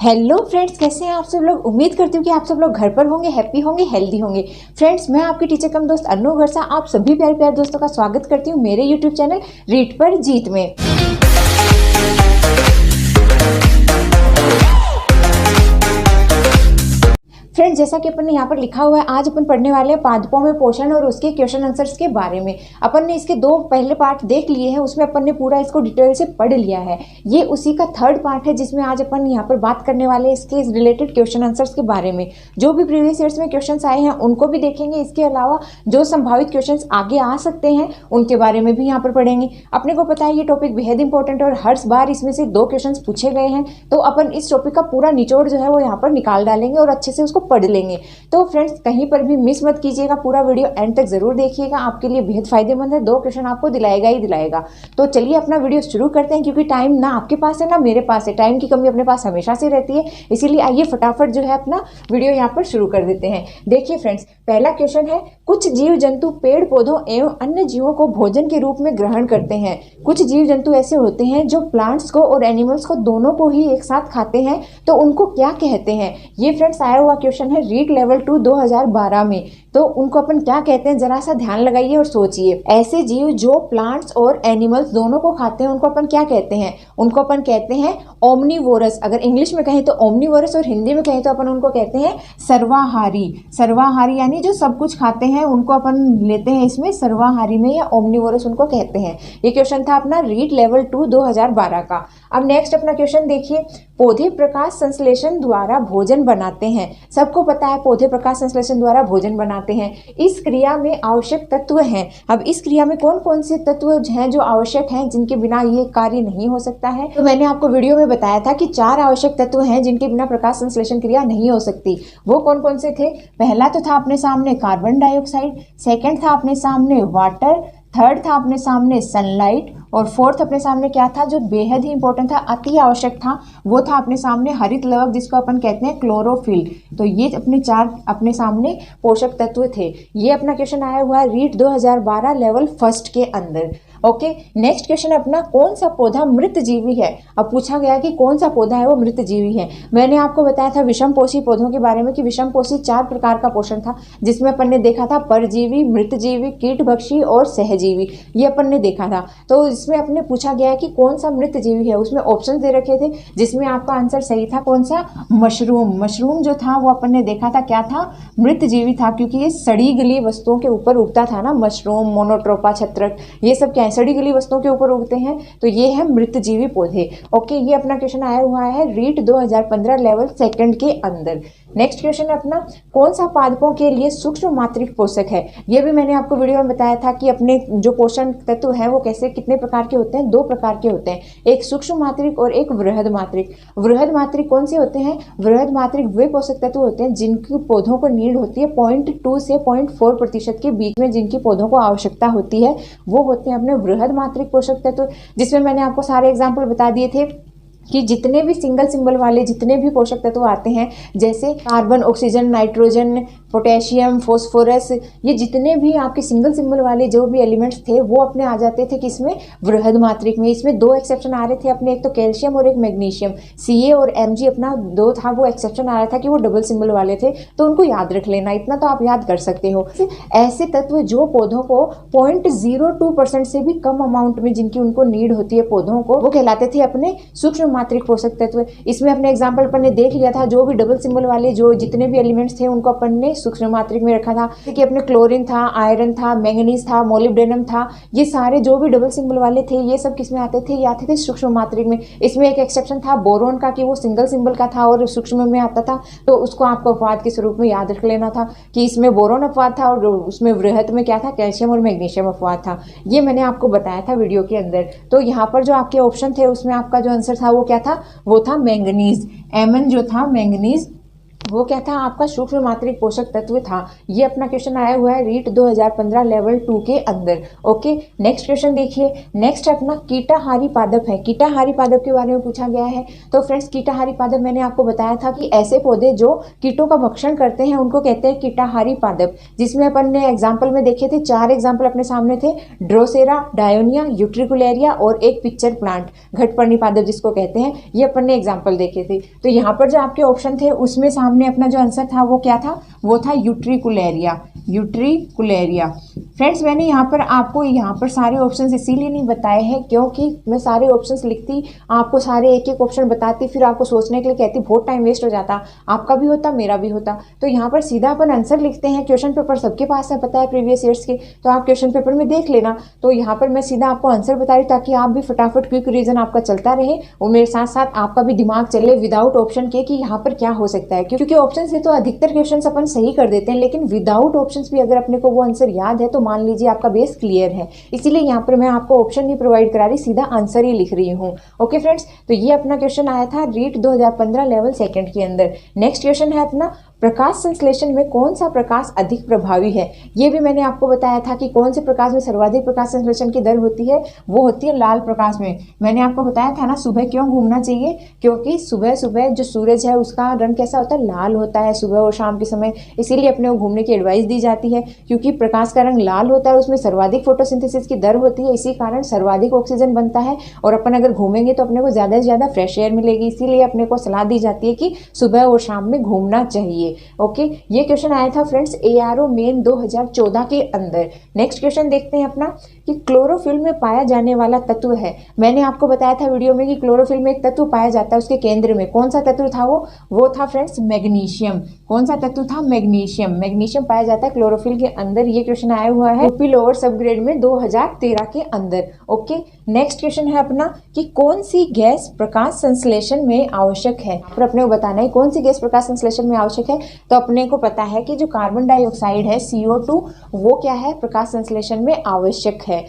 Hello friends, कैसे हैं आप सब लोग। उम्मीद करती हूँ कि आप सब लोग घर पर होंगे, हैप्पी होंगे, हेल्दी होंगे। फ्रेंड्स, मैं आपकी टीचर कम दोस्त अनु गर्सा आप सभी प्यारे प्यारे दोस्तों का स्वागत करती हूँ मेरे यूट्यूब चैनल रीड पर जीत में। फ्रेंड्स, जैसा कि अपन ने यहाँ पर लिखा हुआ है, आज अपन पढ़ने वाले हैं पादपों में पोषण और उसके क्वेश्चन आंसर्स के बारे में। अपन ने इसके दो पहले पार्ट देख लिए हैं, उसमें अपन ने पूरा इसको डिटेल से पढ़ लिया है। ये उसी का थर्ड पार्ट है जिसमें आज अपन यहाँ पर बात करने वाले हैं इसके रिलेटेड क्वेश्चन आंसर्स के बारे में। जो भी प्रीवियस ईयर्स में क्वेश्चन आए हैं उनको भी देखेंगे। इसके अलावा जो संभावित क्वेश्चन आगे आ सकते हैं उनके बारे में भी यहाँ पर पढ़ेंगे। अपने को पता है ये टॉपिक बेहद इंपॉर्टेंट और हर बार इसमें से दो क्वेश्चन पूछे गए हैं, तो अपन इस टॉपिक का पूरा निचोड़ जो है वो यहाँ पर निकाल डालेंगे और अच्छे से उसको पढ़ लेंगे। तो फ्रेंड्स, कहीं पर भी मिस मत कीजिएगा, पूरा वीडियो एंड तक जरूर देखिएगा, आपके लिए बेहद फायदेमंद है। दो क्वेश्चन आपको दिलाएगा ही दिलाएगा। तो चलिए अपना वीडियो शुरू करते हैं, क्योंकि टाइम ना आपके पास है ना मेरे पास है। टाइम की कमी अपने पास हमेशा से रहती है, इसीलिए आइए फटाफट जो है अपना वीडियो यहाँ पर शुरू कर देते हैं। देखिए फ्रेंड्स, पहला क्वेश्चन है, कुछ जीव जंतु पेड़ पौधों एवं अन्य जीवों को भोजन के रूप में ग्रहण करते हैं। कुछ जीव जंतु ऐसे होते हैं जो प्लांट्स को और एनिमल्स को दोनों को ही एक साथ खाते हैं, तो उनको क्या कहते हैं। ये फ्रेंड्स आया हुआ क्वेश्चन है रीड लेवल 2 2012 में। तो उनको अपन क्या कहते हैं, जरा सा ध्यान लगाइए और सोचिए। ऐसे जीव जो प्लांट्स और एनिमल्स दोनों को खाते हैं उनको अपन क्या कहते हैं। उनको अपन कहते हैं ओमनीवोरस। अगर इंग्लिश में कहें तो ओमनीवोरस और हिंदी में कहें तो अपन उनको कहते हैं सर्वाहारी। सर्वाहारी यानी जो सब कुछ खाते हैं उनको अपन लेते हैं इसमें सर्वाहारी में, या ओमनीवोरस उनको कहते हैं। ये क्वेश्चन था अपना रीड लेवल 2 2012 का। अब नेक्स्ट अपना क्वेश्चन देखिए, पौधे प्रकाश संश्लेषण द्वारा भोजन बनाते हैं। सबको पता है पौधे प्रकाश संश्लेषण द्वारा भोजन बनाते हैं। इस क्रिया में आवश्यक तत्व हैं। अब इस क्रिया में कौन कौन से तत्व हैं जो आवश्यक हैं, जिनके बिना ये कार्य नहीं हो सकता है। तो मैंने आपको वीडियो में बताया था कि 4 आवश्यक तत्व हैं जिनके बिना प्रकाश संश्लेषण क्रिया नहीं हो सकती। वो कौन कौन से थे। पहला तो था अपने सामने कार्बन डाइऑक्साइड, सेकेंड था अपने सामने वाटर, थर्ड था अपने सामने सनलाइट, और फोर्थ अपने सामने क्या था जो बेहद ही इंपॉर्टेंट था, अति आवश्यक था, वो था अपने सामने हरित लवक, जिसको अपन कहते हैं क्लोरोफिल। तो ये अपने 4 अपने सामने पोषक तत्व थे। ये अपना क्वेश्चन आया हुआ है रीड 2012 लेवल फर्स्ट के अंदर। ओके, नेक्स्ट क्वेश्चन अपना, कौन सा पौधा मृत जीवी है। अब पूछा गया कि कौन सा पौधा है वो मृत जीवी है। मैंने आपको बताया था विषम पोषी पौधों के बारे में कि विषम पोषी 4 प्रकार का पोषण था, जिसमें अपन ने देखा था परजीवी, मृतजीवी, कीटभक्षी और सहजीवी। ये अपन ने देखा था। तो इसमें अपने पूछा गया कि कौन सा मृत जीवी है। उसमें ऑप्शन दे रखे थे, जिसमें आपका आंसर सही था कौन सा, मशरूम। मशरूम जो था वो अपन ने देखा था क्या था, मृत जीवी था, क्योंकि ये सड़ी गली वस्तुओं के ऊपर उगता था ना। मशरूम, मोनोट्रोपा, छत्रक, ये सब क्या है, सड़ी गली वस्तुओं के ऊपर उगते हैं। तो ये है मृतजीवी पौधे। ओके, ये अपना क्वेश्चन आया हुआ है रीड 2015 लेवल सेकंड के अंदर। नेक्स्ट क्वेश्चन अपना, कौन सा पादपों के लिए सूक्ष्म मात्रिक पोषक है। ये भी मैंने आपको वीडियो में बताया था कि अपने जो पोषण तत्व है वो कैसे कितने प्रकार के होते हैं, 2 प्रकार के होते हैं, एक सूक्ष्म मात्रिक और एक वृहद मात्रिक। वृहद मात्रिक कौन से होते हैं, वृहद मात्रिक वे पोषक तत्व होते हैं जिनकी पौधों को नीड होती है 0.2 से 0.4% के बीच में, जिनकी पौधों को आवश्यकता होती है, वो होते हैं अपने वृहद मात्रिक पोषक तत्व। जिसमें मैंने आपको सारे एग्जाम्पल बता दिए थे कि जितने भी सिंगल सिंबल वाले जितने भी पोषक तत्व आते हैं, जैसे carbon, oxygen, nitrogen, potassium, phosphorus, ये जितने भी आपके सिंगल सिंबल वाले जो भी एलिमेंट्स थे वो अपने आ जाते थे किसमें, वृहद मात्रिक में। इसमें 2 एक्सेप्शन आ रहे थे अपने, एक तो कैल्शियम और एक मैग्नीशियम। Ca और Mg अपना 2 था, वो एक्सेप्शन आ रहा था कि वो डबल सिंबल वाले थे, तो उनको याद रख लेना, इतना तो आप याद कर सकते हो। ऐसे तत्व जो पौधों को 0.02% से भी कम अमाउंट में जिनकी उनको नीड होती है पौधों को, वो कहलाते थे अपने सूक्ष्म मात्रिक पोषक तत्व। इसमें अपने एग्जाम्पल अपन ने देख लिया था, जो भी डबल सिंबल वाले जो जितने भी एलिमेंट्स थे उनको अपन ने सूक्ष्म मात्रिक में रखा था। कि अपने क्लोरीन था, आयरन था, मैंगनीज था, मोलिब्डेनम था, ये सारे जो भी डबल सिंबल वाले थे ये सब किसमें आते थे, ये आते थे सूक्ष्म मात्रिक में। इसमें एक एक्सेप्शन था बोरोन का कि वो सिंगल सिंबल का था और सूक्ष्म में आता था, तो उसको आपको अपवाद के स्वरूप में याद रख लेना था कि इसमें बोरोन अपवाद था और उसमें वृहद में क्या था, कैल्शियम और मैग्नीशियम अपवाद था। ये मैंने आपको बताया था वीडियो के अंदर। तो यहाँ पर जो आपके ऑप्शन थे उसमें आपका जो आंसर था वो क्या था, वो था मैंगनीज। एमन जो था मैंगनीज वो क्या था, आपका सूक्ष्म मात्रिक पोषक तत्व था। ये अपना क्वेश्चन आया हुआ है रीट 2015 लेवल 2 के अंदर। ओके, नेक्स्ट क्वेश्चन देखिए। नेक्स्ट अपना कीटाहारी पादप है। कीटाहारी पादप के बारे में पूछा गया है। तो फ्रेंड्स, कीटाहारी पादप मैंने आपको बताया था कि ऐसे पौधे जो कीटों का भक्षण करते हैं उनको कहते हैं कीटाहारी पादप, जिसमें अपन ने एग्जाम्पल में देखे थे, 4 एग्जाम्पल अपने सामने थे, ड्रोसेरा, डायोनिया, यूट्रिकुलेरिया और एक पिक्चर प्लांट, घटपर्णी पादप जिसको कहते हैं। ये अपन ने एग्जाम्पल देखे थे। तो यहाँ पर जो आपके ऑप्शन थे उसमें सामने अपना जो आंसर था वो क्या था, वो था यूट्रिकुलेरिया। यूट्रिकुलेरिया। फ्रेंड्स, मैंने यहाँ पर आपको यहाँ पर सारे ऑप्शंस इसीलिए नहीं बताए हैं क्योंकि मैं सारे ऑप्शंस लिखती, आपको सारे एक एक ऑप्शन बताती, फिर आपको सोचने के लिए कहती, बहुत टाइम वेस्ट हो जाता, आपका भी होता मेरा भी होता। तो यहाँ पर सीधा अपन आंसर लिखते हैं। क्वेश्चन पेपर सबके पास है, पता है प्रीवियस ईयर्स के, तो आप क्वेश्चन पेपर में देख लेना। तो यहाँ पर मैं सीधा आपको आंसर बता रही ताकि आप भी फटाफट क्विक रीजन आपका चलता रहे और मेरे साथ साथ आपका भी दिमाग चले विदाउट ऑप्शन के कि यहाँ पर क्या हो सकता है। क्योंकि ऑप्शन से तो अधिकतर क्वेश्चन अपन सही कर देते हैं, लेकिन विदाउट ऑप्शंस भी अगर अपने को वो आंसर याद है तो मान लीजिए आपका बेस क्लियर है। इसीलिए यहाँ पर मैं आपको ऑप्शन नहीं प्रोवाइड करा रही, सीधा आंसर ही लिख रही हूँ। ओके फ्रेंड्स, तो ये अपना क्वेश्चन आया था रीट 2015 लेवल 2 के अंदर। नेक्स्ट क्वेश्चन है अपना, प्रकाश संश्लेषण में कौन सा प्रकाश अधिक प्रभावी है। ये भी मैंने आपको बताया था कि कौन से प्रकाश में सर्वाधिक प्रकाश संश्लेषण की दर होती है, वो होती है लाल प्रकाश में। मैंने आपको बताया था ना सुबह क्यों घूमना चाहिए, क्योंकि सुबह सुबह जो सूरज है उसका रंग कैसा होता है, लाल होता है सुबह और शाम के समय। इसीलिए अपने को घूमने की एडवाइस दी जाती है, क्योंकि प्रकाश का रंग लाल होता है, उसमें सर्वाधिक फोटोसिंथेसिस की दर होती है, इसी कारण सर्वाधिक ऑक्सीजन बनता है और अपन अगर घूमेंगे तो अपने को ज़्यादा से ज़्यादा फ्रेश एयर मिलेगी। इसीलिए अपने को सलाह दी जाती है कि सुबह और शाम में घूमना चाहिए। ओके, ये क्वेश्चन आया था फ्रेंड्स ARO मेन 2014 के अंदर। नेक्स्ट क्वेश्चन देखते हैं अपना कि क्लोरोफिल में पाया जाने वाला तत्व है। मैंने आपको बताया था वीडियो में कि क्लोरोफिल में एक तत्व पाया जाता है, उसके केंद्र में कौन सा तत्व था, वो था फ्रेंड्स मैग्नीशियम। कौन सा तत्व था, मैग्नीशियम। मैग्नीशियम पाया जाता है क्लोरोफिल के अंदर। ये क्वेश्चन आया हुआ है यूपी लोअर सब ग्रेड में 2013 के अंदर। ओके, नेक्स्ट क्वेश्चन है अपना कि कौन सी गैस प्रकाश संश्लेषण में आवश्यक है। पर अपने को बताना है कौन सी गैस प्रकाश संश्लेषण में आवश्यक है। तो अपने को पता है कि जो कार्बन डाइऑक्साइड है CO2, वो क्या है, प्रकाश संश्लेषण में आवश्यक है।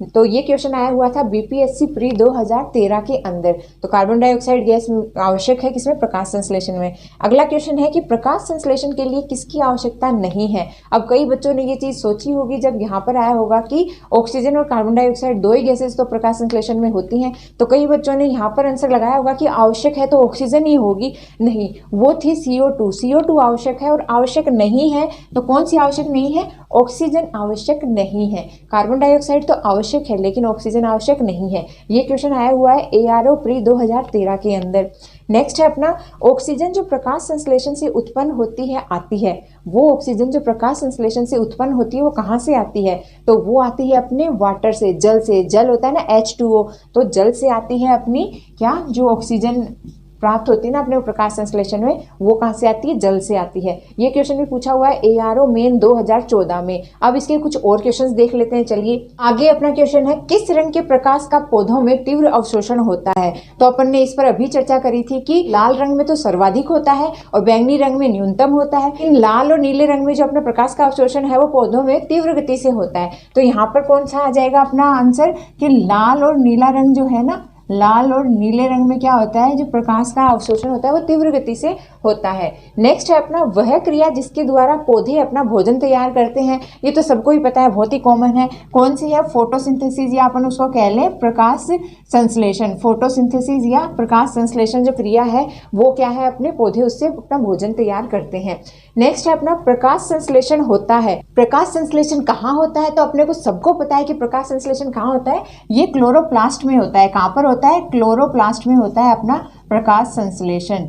तो ये क्वेश्चन आया हुआ था BPSC प्री 2013 के अंदर। तो कार्बन डाइऑक्साइड गैस आवश्यक है किसमें, प्रकाश संश्लेषण में। अगला क्वेश्चन है कि प्रकाश संश्लेषण के लिए किसकी आवश्यकता नहीं है। अब कई बच्चों ने ये चीज सोची होगी जब यहाँ पर आया होगा कि ऑक्सीजन और कार्बन डाइऑक्साइड दो ही गैसेस तो प्रकाश संश्लेषण में होती हैं, तो कई बच्चों ने यहाँ पर आंसर लगाया होगा कि आवश्यक है तो ऑक्सीजन ही होगी। नहीं, वो थी CO2। CO2 आवश्यक है और आवश्यक नहीं है तो कौन सी आवश्यक नहीं है, ऑक्सीजन आवश्यक नहीं है। कार्बन डाइऑक्साइड तो आवश्यक है लेकिन ऑक्सीजन आवश्यक नहीं है। ये क्वेश्चन आया हुआ है ARO प्री 2013 के अंदर। नेक्स्ट है अपना, ऑक्सीजन जो प्रकाश संश्लेषण से उत्पन्न होती है आती है, वो ऑक्सीजन जो प्रकाश संश्लेषण से उत्पन्न होती है वो कहाँ से आती है, तो वो आती है अपने वाटर से, जल से। जल होता है ना H2O, तो जल से आती है अपनी क्या, जो ऑक्सीजन प्राप्त होती है ना अपने प्रकाश संश्लेषण में, वो कहाँ से आती है, जल से आती है। ये क्वेश्चन भी पूछा हुआ है ARO मेन 2014 में। अब इसके कुछ और क्वेश्चंस देख लेते हैं। चलिए आगे अपना क्वेश्चन है, किस रंग के प्रकाश का पौधों में तीव्र अवशोषण होता है। तो अपन ने इस पर अभी चर्चा करी थी कि लाल रंग में तो सर्वाधिक होता है और बैंगनी रंग में न्यूनतम होता है। इन लाल और नीले रंग में जो अपना प्रकाश का अवशोषण है वो पौधों में तीव्र गति से होता है। तो यहाँ पर कौन सा आ जाएगा अपना आंसर कि लाल और नीला रंग जो है ना, लाल और नीले रंग में क्या होता है, जो प्रकाश का अवशोषण होता है वो तीव्र गति से होता है। नेक्स्ट है अपना, वह क्रिया जिसके द्वारा पौधे अपना भोजन तैयार करते हैं। ये तो सबको ही पता है, बहुत ही कॉमन है। कौन सी है, फोटोसिंथेसिस या अपन उसको कह लें प्रकाश संश्लेषण। फोटोसिंथेसिस या प्रकाश संश्लेषण जो क्रिया है वो क्या है, अपने पौधे उससे अपना भोजन तैयार करते हैं। नेक्स्ट है अपना, प्रकाश संश्लेषण होता है। प्रकाश संश्लेषण कहाँ होता है, तो अपने को सबको पता है कि प्रकाश संश्लेषण कहाँ होता है, ये क्लोरोप्लास्ट में होता है। कहाँ पर होता है, क्लोरोप्लास्ट में होता है अपना प्रकाश संश्लेषण।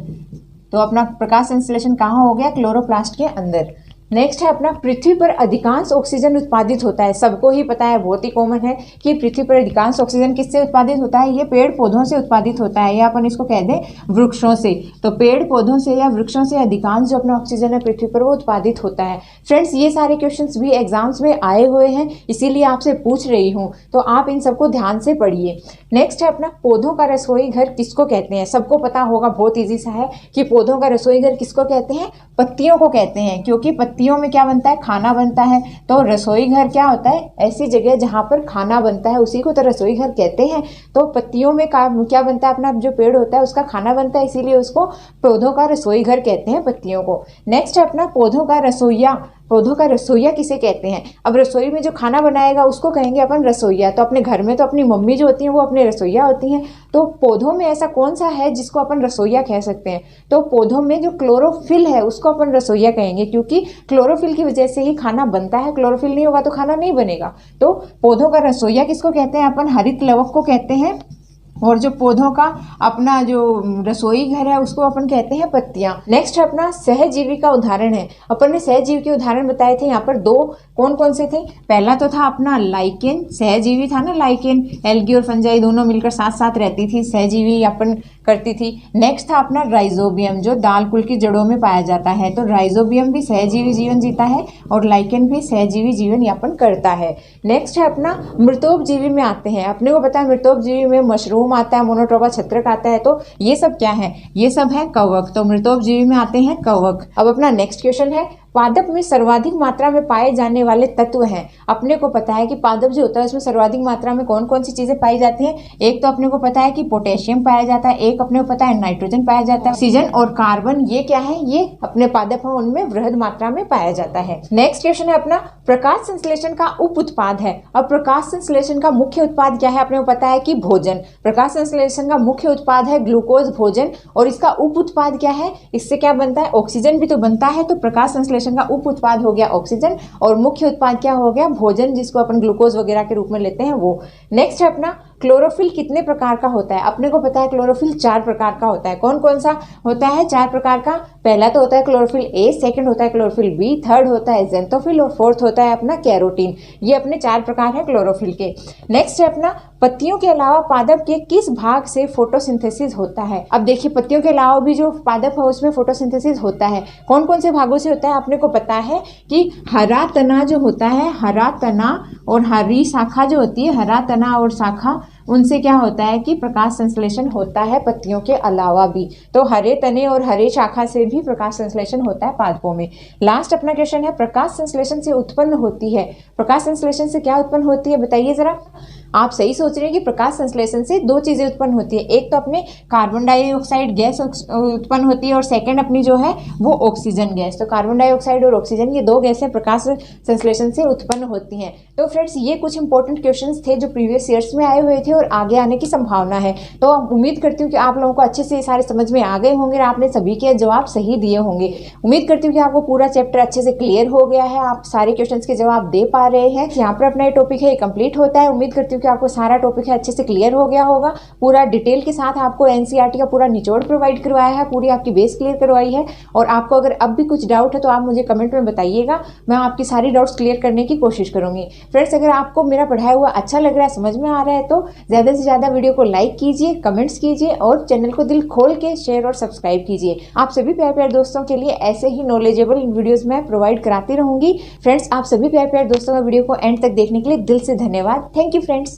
तो अपना प्रकाश संश्लेषण कहाँ हो गया, क्लोरोप्लास्ट के अंदर। नेक्स्ट है अपना, पृथ्वी पर अधिकांश ऑक्सीजन उत्पादित होता है। सबको ही पता है, बहुत ही कॉमन है कि पृथ्वी पर अधिकांश ऑक्सीजन किससे उत्पादित होता है, ये पेड़ पौधों से उत्पादित होता है, या अपन इसको कह दें वृक्षों से। तो पेड़ पौधों से या वृक्षों से अधिकांश जो अपना ऑक्सीजन है पृथ्वी पर वो उत्पादित होता है। फ्रेंड्स, ये सारे क्वेश्चंस भी एग्जाम्स में आए हुए हैं, इसीलिए आपसे पूछ रही हूँ, तो आप इन सबको ध्यान से पढ़िए। नेक्स्ट है अपना, पौधों का रसोई घर किसको कहते हैं। सबको पता होगा, बहुत ईजी सा है कि पौधों का रसोई घर किसको कहते हैं, पत्तियों को कहते हैं, क्योंकि पत्तियों में क्या बनता है, खाना बनता है। तो रसोई घर क्या होता है, ऐसी जगह जहाँ पर खाना बनता है, उसी को तो रसोई घर कहते हैं। तो पत्तियों में क्या बनता है, अपना जो पेड़ होता है उसका खाना बनता है, इसीलिए उसको पौधों का रसोई घर कहते हैं पत्तियों को। नेक्स्ट है अपना पौधों का रसोइया। पौधों का रसोइया किसे कहते हैं? अब रसोई में जो खाना बनाएगा उसको कहेंगे अपन रसोइया। तो अपने घर में तो अपनी मम्मी जो होती हैं वो अपने रसोइया होती हैं। तो पौधों में ऐसा कौन सा है जिसको अपन रसोइया कह सकते हैं? तो पौधों में जो क्लोरोफिल है उसको अपन रसोइया कहेंगे, क्योंकि क्लोरोफिल की वजह से ही खाना बनता है। क्लोरोफिल नहीं होगा तो खाना नहीं बनेगा। तो पौधों का रसोइया किसको कहते हैं? अपन हरित लवक को कहते हैं। और जो पौधों का अपना जो रसोई घर है उसको अपन कहते हैं पत्तियां। नेक्स्ट है अपना सहजीवी का उदाहरण है। अपन ने सहजीवी के उदाहरण बताए थे, यहाँ पर दो कौन कौन से थे? पहला तो था अपना लाइकेन, सहजीवी था ना लाइकेन, एल्गी और फंजाई दोनों मिलकर साथ साथ रहती थी, सहजीवी अपन करती थी। नेक्स्ट था अपना राइजोबियम, जो दाल कुल की जड़ों में पाया जाता है। तो राइजोबियम भी सहजीवी जीवन जीता है और लाइकेन भी सहजीवी जीवन यापन करता है। नेक्स्ट है अपना मृतोपजीवी में आते हैं। अपने को पता है मृतोपजीवी में मशरूम आता है, मोनोट्रोपा छत्रक आता है। तो ये सब क्या है? ये सब है कवक। तो मृतोपजीवी में आते हैं कवक। अब अपना नेक्स्ट क्वेश्चन है, पादप में सर्वाधिक मात्रा में पाए जाने वाले तत्व हैं। अपने को पता है कि पादप जो होता है उसमें सर्वाधिक मात्रा में कौन कौन सी चीजें पाई जाती हैं? एक तो अपने को पता है कि पोटेशियम पाया जाता है, एक अपने को पता है नाइट्रोजन पाया जाता है, ऑक्सीजन और कार्बन। ये क्या है? ये अपने पादप है उनमें वृहद मात्रा में पाया जाता है। नेक्स्ट क्वेश्चन है अपना प्रकाश संश्लेषण का उप उत्पाद है। अब प्रकाश संश्लेषण का मुख्य उत्पाद क्या है? अपने को पता है कि भोजन। प्रकाश संश्लेषण का मुख्य उत्पाद है ग्लूकोज, भोजन। और इसका उप उत्पाद क्या है? इससे क्या बनता है? ऑक्सीजन भी तो बनता है। तो प्रकाश संश्लेषण का उप उत्पाद हो गया ऑक्सीजन और मुख्य उत्पाद क्या हो गया? भोजन, जिसको अपन ग्लूकोज वगैरह के रूप में लेते हैं वो। नेक्स्ट है अपना क्लोरोफिल कितने प्रकार का होता है? अपने को पता है क्लोरोफिल 4 प्रकार का होता है। कौन कौन सा होता है 4 प्रकार का? पहला तो होता है क्लोरोफिल ए, सेकंड होता है क्लोरोफिल बी, थर्ड होता है ज़ेंथोफिल और फोर्थ होता है अपना कैरोटीन। ये अपने 4 प्रकार हैं क्लोरोफिल के। नेक्स्ट है अपना पत्तियों के अलावा पादप के किस भाग से फोटोसिंथेसिस होता है? अब देखिए पत्तियों के अलावा भी जो पादप है उसमें फोटोसिंथेसिस होता है। कौन कौन से भागों से होता है? अपने को पता है कि हरा तना जो होता है, हरा तना और हरी शाखा जो होती है, हरा तना और शाखा, उनसे क्या होता है कि प्रकाश संश्लेषण होता है पत्तियों के अलावा भी। तो हरे तने और हरे शाखा से भी प्रकाश संश्लेषण होता है पादपों में। लास्ट अपना क्वेश्चन है, प्रकाश संश्लेषण से उत्पन्न होती है। प्रकाश संश्लेषण से क्या उत्पन्न होती है बताइए जरा। आप सही सोच रहे हैं कि प्रकाश संश्लेषण से 2 चीजें उत्पन्न होती है। एक तो अपने कार्बन डाइऑक्साइड गैस उत्पन्न होती है और सेकंड अपनी जो है वो ऑक्सीजन गैस। तो कार्बन डाइऑक्साइड और ऑक्सीजन, ये 2 गैसें प्रकाश संश्लेषण से उत्पन्न होती हैं। तो फ्रेंड्स ये कुछ इंपॉर्टेंट क्वेश्चंस थे जो प्रीवियस ईयर्स में आए हुए थे और आगे आने की संभावना है। तो उम्मीद करती हूँ कि आप लोगों को अच्छे से सारे समझ में आ गए होंगे और आपने सभी के जवाब सही दिए होंगे। उम्मीद करती हूँ कि आपको पूरा चैप्टर अच्छे से क्लियर हो गया है, आप सारे क्वेश्चंस के जवाब दे पा रहे हैं। यहाँ पर अपना ये टॉपिक है कंप्लीट होता है। उम्मीद करती हूँ कि आपको सारा टॉपिक है अच्छे से क्लियर हो गया होगा। पूरा डिटेल के साथ आपको एनसीईआरटी का पूरा निचोड़ प्रोवाइड करवाया है, पूरी आपकी बेस क्लियर करवाई है। और आपको अगर अब भी कुछ डाउट है तो आप मुझे कमेंट में बताइएगा, मैं आपकी सारी डाउट्स क्लियर करने की कोशिश करूंगी। फ्रेंड्स अगर आपको मेरा पढ़ाया हुआ अच्छा लग रहा है, समझ में आ रहा है, तो ज़्यादा से ज़्यादा वीडियो को लाइक कीजिए, कमेंट्स कीजिए और चैनल को दिल खोल के शेयर और सब्सक्राइब कीजिए। आप सभी प्यारे प्यारे दोस्तों के लिए ऐसे ही नॉलेजेबल वीडियोज़ मैं प्रोवाइड कराती रहूंगी। फ्रेंड्स आप सभी प्यारे प्यारे दोस्तों का वीडियो को एंड तक देखने के लिए दिल से धन्यवाद। Thank you friends.